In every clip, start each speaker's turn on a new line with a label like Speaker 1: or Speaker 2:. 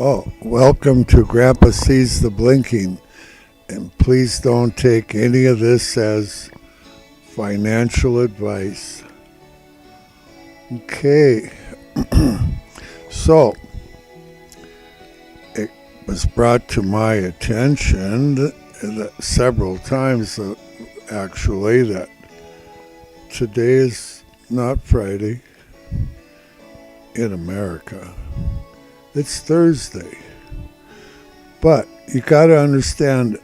Speaker 1: Oh, welcome to Grandpa Sees the Blinking. And please don't take any of this as financial advice. Okay, so it was brought to my attention that several times actually that today is not Friday in America. It's Thursday. But you got to understand,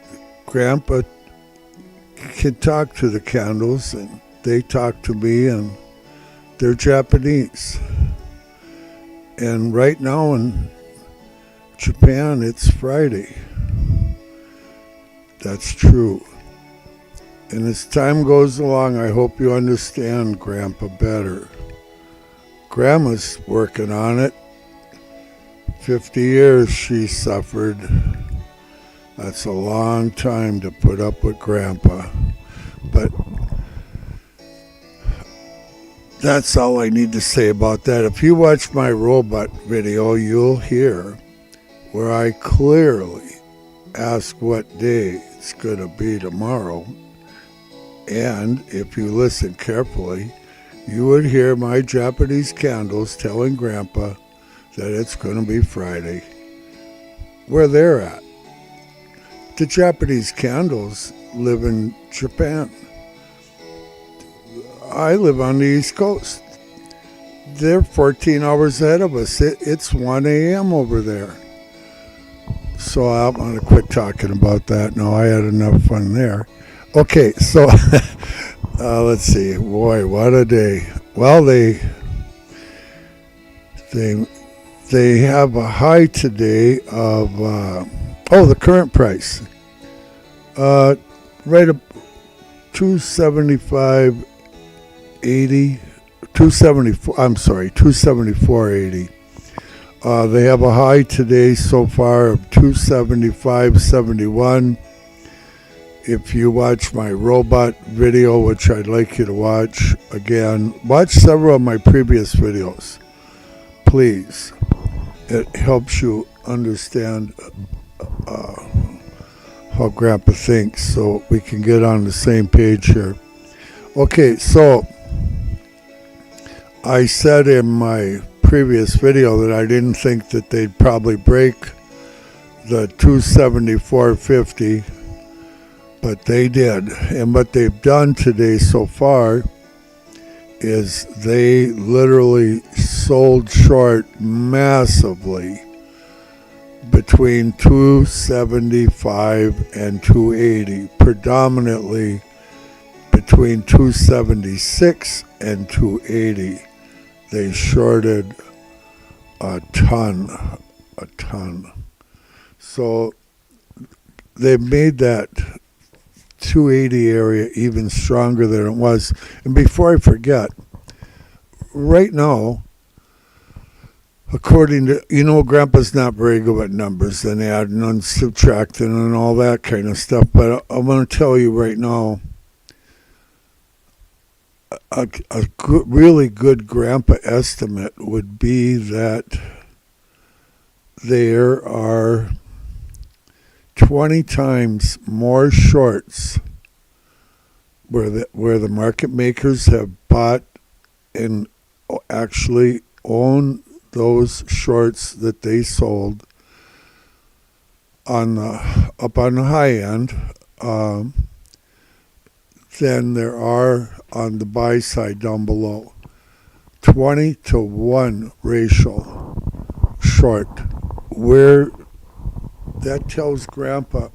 Speaker 1: Grandpa can talk to the candles, and they talk to me, and they're Japanese. And right now in Japan, it's Friday. That's true. And as time goes along, I hope you understand Grandpa better. Grandma's working on it. 50 years she suffered. That's a long time to put up with Grandpa. But that's all I need to say about that. If you watch my robot video, you'll hear where I clearly ask what day it's going to be tomorrow. And if you listen carefully, you would hear my Japanese candles telling Grandpa that it's going to be Friday. Where they're at. The Japanese candles live in Japan. I live on the East Coast. They're 14 hours ahead of us. It's 1 a.m. over there. So I'm going to quit talking about that. No, I had enough fun there. Okay, so let's see. Boy, what a day. Well, they have a high today of the current price right up 274.80. They have a high today so far of 275.71. If you watch my robot video, which I'd like you to watch again, watch several of my previous videos, please. It helps you understand how Grandpa thinks, so we can get on the same page here. Okay, so I said in my previous video that I didn't think that they'd probably break the 274.50, but they did. And what they've done today so far is they literally sold short massively between 275 and 280, predominantly between 276 and 280. They shorted a ton. So they made that 280 area even stronger than it was. And before I forget, right now, according to, Grandpa's not very good at numbers and adding and subtracting and all that kind of stuff, but I'm going to tell you right now, a really good Grandpa estimate would be that there are 20 times more shorts where the market makers have bought and actually own those shorts that they sold up on the high end than there are on the buy side down below. 20-1 ratio short, where that tells Grandpa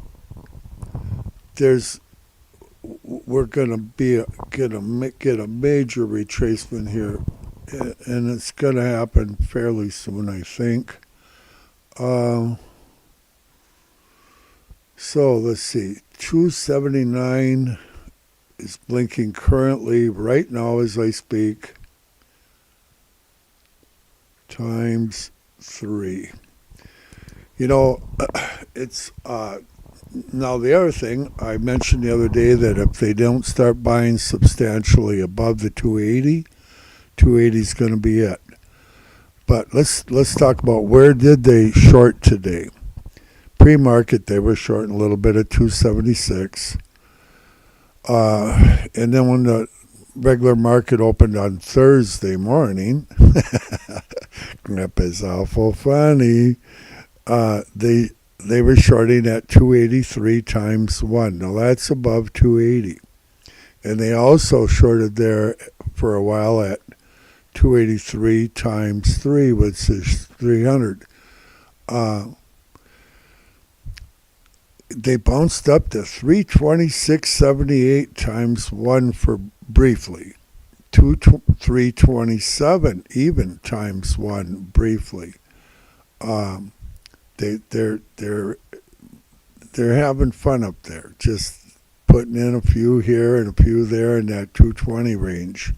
Speaker 1: we're going to get a major retracement here, and it's going to happen fairly soon, I think. So let's see, 279 is blinking currently right now as I speak, times 3. It's now the other thing I mentioned the other day, that if they don't start buying substantially above the 280 is going to be it. But let's talk about where did they short today. Pre-market, they were shorting a little bit at 276. And then when the regular market opened on Thursday morning, Grandpa's awful funny. They were shorting at 283 times 1. Now that's above 280. And they also shorted there for a while at 283 times 3, which is 300. They bounced up to 326.78 times 1 for briefly. 327 even times 1 briefly. They're having fun up there, just putting in a few here and a few there in that 220 range.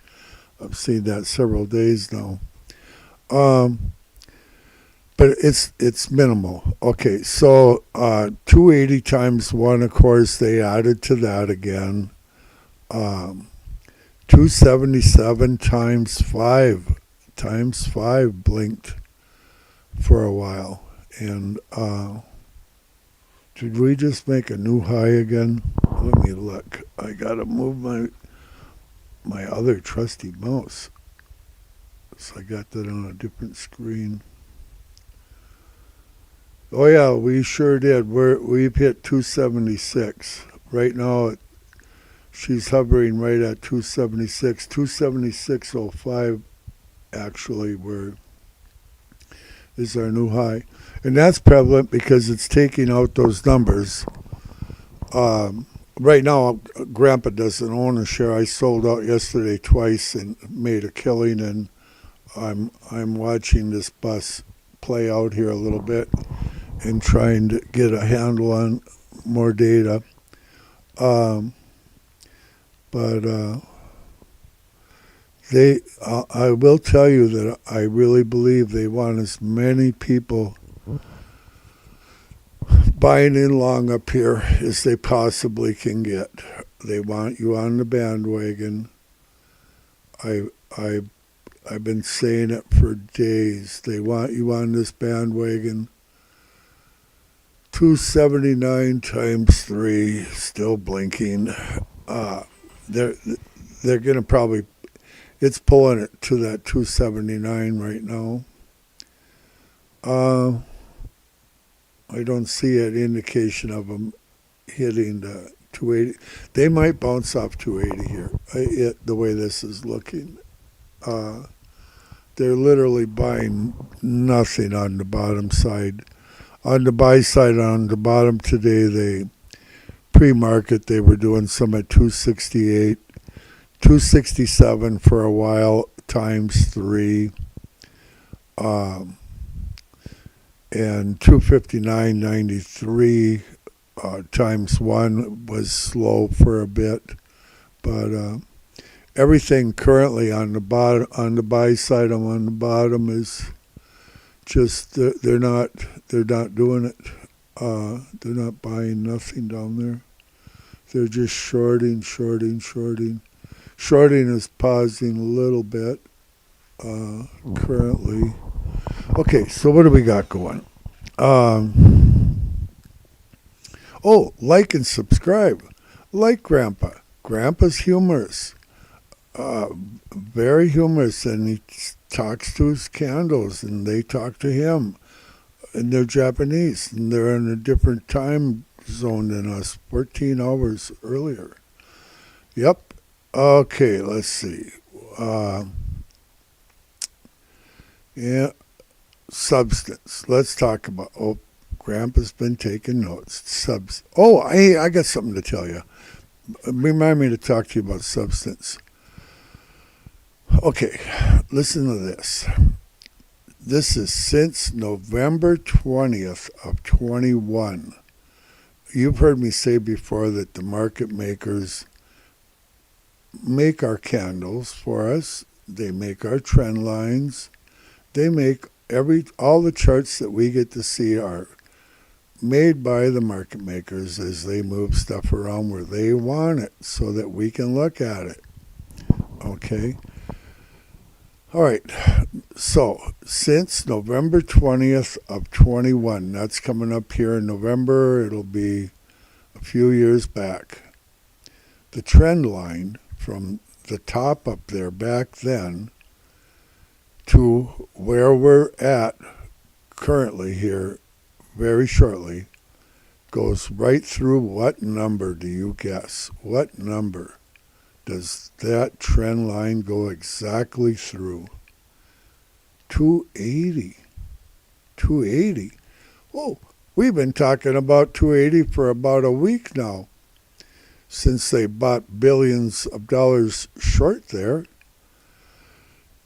Speaker 1: I've seen that several days now. But it's minimal. Okay, so 280 times 1, of course, they added to that again. 277 times 5 blinked for a while. And did we just make a new high again? Let me look. I gotta move my other trusty mouse. So I got that on a different screen. Oh yeah, we sure did. We've hit 276. Right now she's hovering right at 276. 276.05 actually is our new high. And that's prevalent because it's taking out those numbers. Right now, Grandpa doesn't own a share. I sold out yesterday twice and made a killing, and I'm watching this bus play out here a little bit and trying to get a handle on more data. I will tell you that I really believe they want as many people buying in long up here as they possibly can get. They want you on the bandwagon. I've been saying it for days. They want you on this bandwagon. 279 times 3, still blinking. They're going to probably, it's pulling it to that 279 right now. I don't see an indication of them hitting the 280. They might bounce off 280 here, the way this is looking. They're literally buying nothing on the bottom side. On the buy side, on the bottom today, they pre-market, they were doing some at 268, 267 for a while, times 3, and 259.93 times 1 was slow for a bit, but everything currently on the bottom, on the buy side, on the bottom is just they're not doing it. They're not buying nothing down there. They're just shorting. Shorting is pausing a little bit currently. Okay, so what do we got going? Like and subscribe. Like Grandpa. Grandpa's humorous. Very humorous, and he talks to his candles, and they talk to him. And they're Japanese, and they're in a different time zone than us, 14 hours earlier. Yep. Okay, let's see. Substance. Let's talk about, Grandpa's been taking notes. I got something to tell you. Remind me to talk to you about substance. Okay, listen to this. This is since November 20th of 21. You've heard me say before that the market makers make our candles for us. They make our trend lines. They make all the charts that we get to see are made by the market makers as they move stuff around where they want it so that we can look at it. Okay? All right. So since November 20th of 21, that's coming up here in November, it'll be a few years back. The trend line from the top up there back then to where we're at currently here very shortly goes right through what number do you guess? What number does that trend line go exactly through? 280. 280. Oh, we've been talking about 280 for about a week now since they bought billions of dollars short there.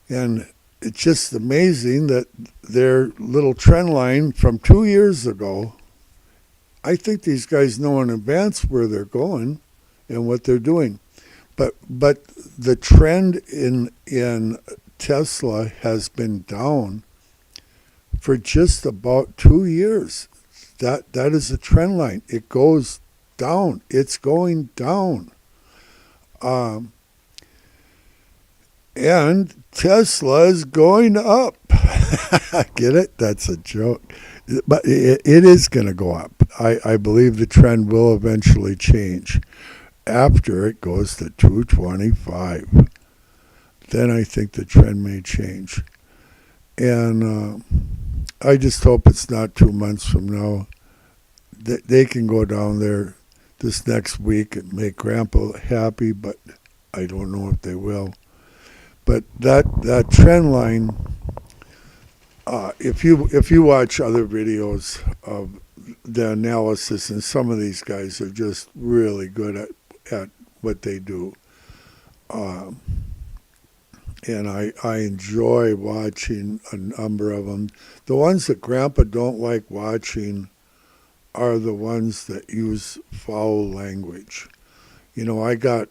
Speaker 1: And it's just amazing that their little trend line from 2 years ago, I think these guys know in advance where they're going and what they're doing. But the trend in Tesla has been down for just about 2 years. That is a trend line. It goes down. It's going down. And Tesla is going up. Get it? That's a joke. But it is going to go up. I believe the trend will eventually change after it goes to 225. Then I think the trend may change. And I just hope it's not 2 months from now. They can go down there this next week and make Grandpa happy, but I don't know if they will. But that trend line, if you watch other videos of the analysis, and some of these guys are just really good at what they do. And I enjoy watching a number of them. The ones that Grandpa don't like watching are the ones that use foul language. You know, I got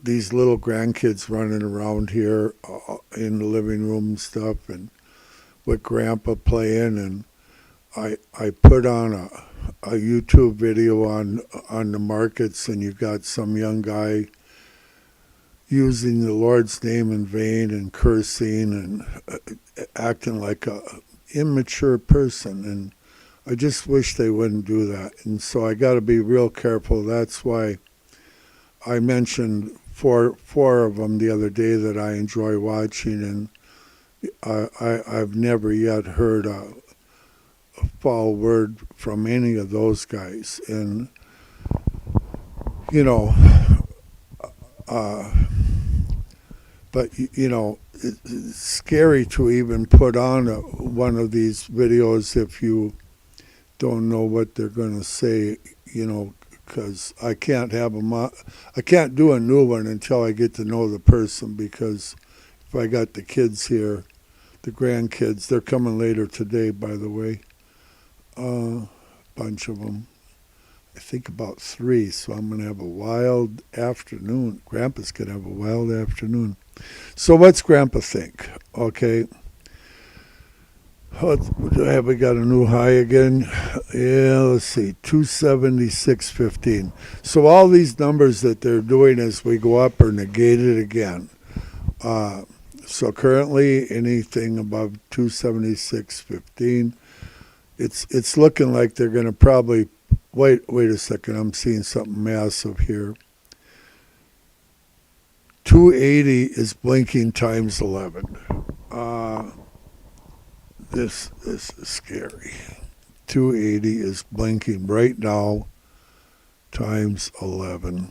Speaker 1: these little grandkids running around here in the living room and stuff, and with Grandpa playing, and I put on a YouTube video on the markets, and you got some young guy using the Lord's name in vain and cursing and acting like a immature person, and I just wish they wouldn't do that. And so I got to be real careful. That's why I mentioned four of them the other day that I enjoy watching, and I've never yet heard a foul word from any of those guys. And you know, but you know, it's scary to even put on one of these videos if you don't know what they're going to say, you know, because I can't have them on. I can't do a new one until I get to know the person, because if I got the kids here, the grandkids, they're coming later today, by the way, bunch of them. I think about 3, so I'm going to have a wild afternoon. Grandpa's going to have a wild afternoon. So what's Grandpa think? Okay. Have we got a new high again? Yeah, let's see, 276.15. So all these numbers that they're doing as we go up are negated again. So currently anything above 276.15, it's looking like they're going to probably wait a second. I'm seeing something massive here. 280 is blinking times 11. This is scary. 280 is blinking right now times 11.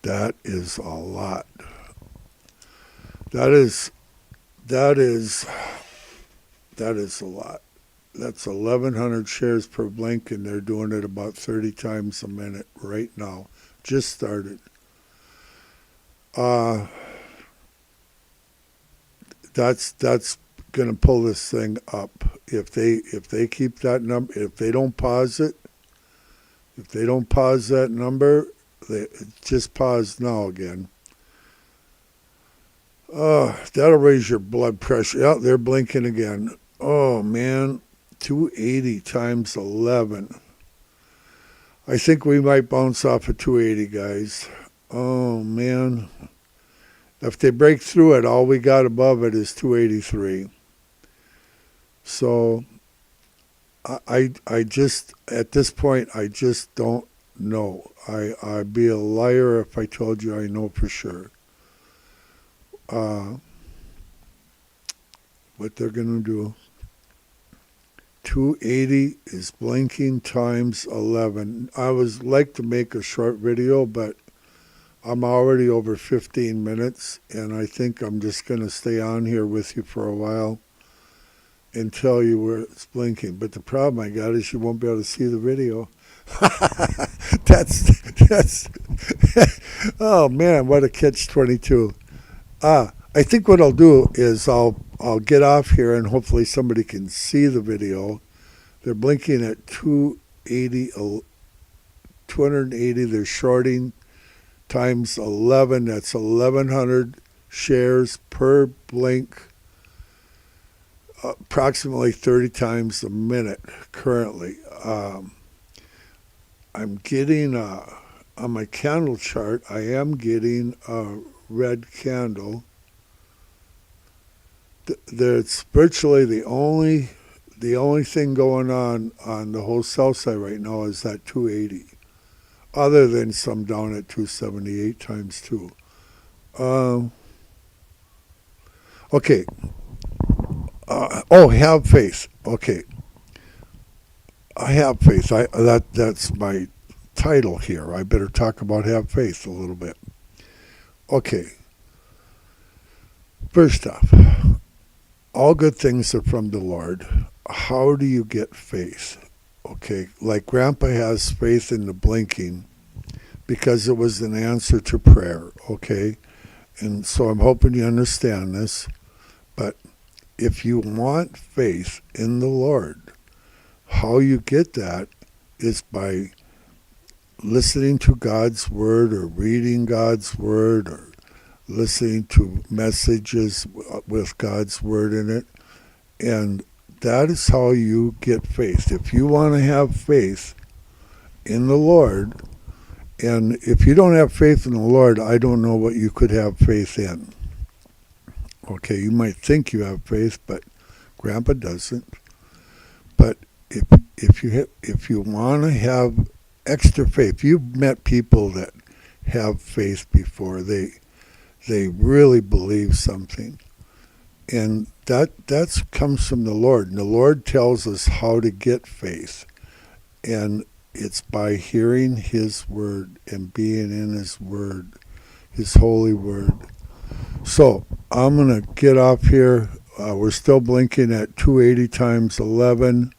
Speaker 1: That is a lot. That is a lot. That's 1,100 shares per blink, and they're doing it about 30 times a minute right now. Just started. That's going to pull this thing up. If they keep that number, if they don't pause it, if they don't pause that number, they just pause now again. That'll raise your blood pressure. Yeah, they're blinking again. Oh man, 280 times 11. I think we might bounce off of 280, guys. Oh man. If they break through it, all we got above it is 283. So I just, at this point, I just don't know. I'd be a liar if I told you I know for sure. What they're going to do. 280 is blinking times 11. I would like to make a short video, but I'm already over 15 minutes, and I think I'm just going to stay on here with you for a while and tell you where it's blinking. But the problem I got is you won't be able to see the video. that's oh man, what a catch-22. I think what I'll do is I'll get off here and hopefully somebody can see the video. They're blinking at 280. They're shorting times 11. That's 1,100 shares per blink, approximately 30 times a minute currently. I'm getting, on my candle chart, I am getting a red candle. That's virtually the only thing going on the whole south side right now is that 280, other than some down at 278 times 2. Okay. Have faith. Okay. I have faith. That's my title here. I better talk about have faith a little bit. Okay. First off, all good things are from the Lord. How do you get faith? Okay, like Grandpa has faith in the blinking because it was an answer to prayer, okay? And so I'm hoping you understand this. But if you want faith in the Lord, how you get that is by listening to God's Word or reading God's Word or listening to messages with God's Word in it. And that is how you get faith. If you want to have faith in the Lord, and if you don't have faith in the Lord, I don't know what you could have faith in. Okay, you might think you have faith, but Grandpa doesn't. But if you want to have extra faith, you've met people that have faith before. They really believe something. And that comes from the Lord. And the Lord tells us how to get faith. And it's by hearing His Word and being in His Word, His holy Word. So I'm going to get off here. We're still blinking at 280 times 11,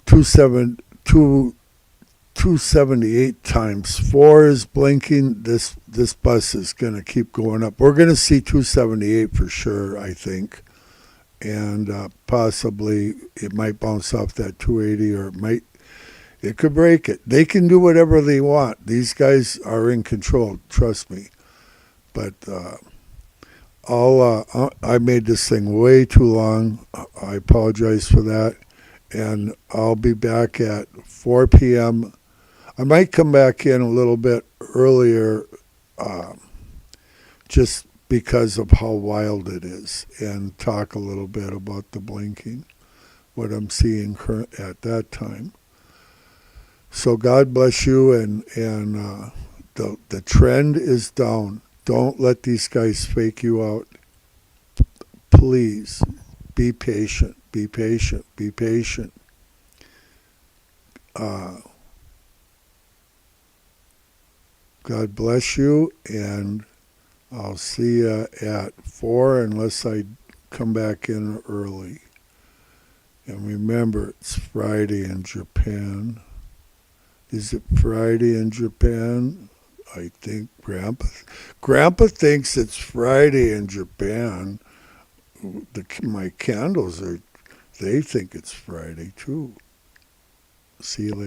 Speaker 1: 278 times 4 is blinking. This bus is going to keep going up. We're going to see 278 for sure, I think. And possibly it might bounce off that 280, or it could break it. They can do whatever they want. These guys are in control, trust me. But I made this thing way too long. I apologize for that. And I'll be back at 4 p.m. I might come back in a little bit earlier just because of how wild it is, and talk a little bit about the blinking, what I'm seeing at that time. So God bless you, and the trend is down. Don't let these guys fake you out. Please be patient. Be patient. Be patient. God bless you, and I'll see you at 4 unless I come back in early. And remember, it's Friday in Japan. Is it Friday in Japan? I think Grandpa thinks it's Friday in Japan. My candles they think it's Friday too. See you later.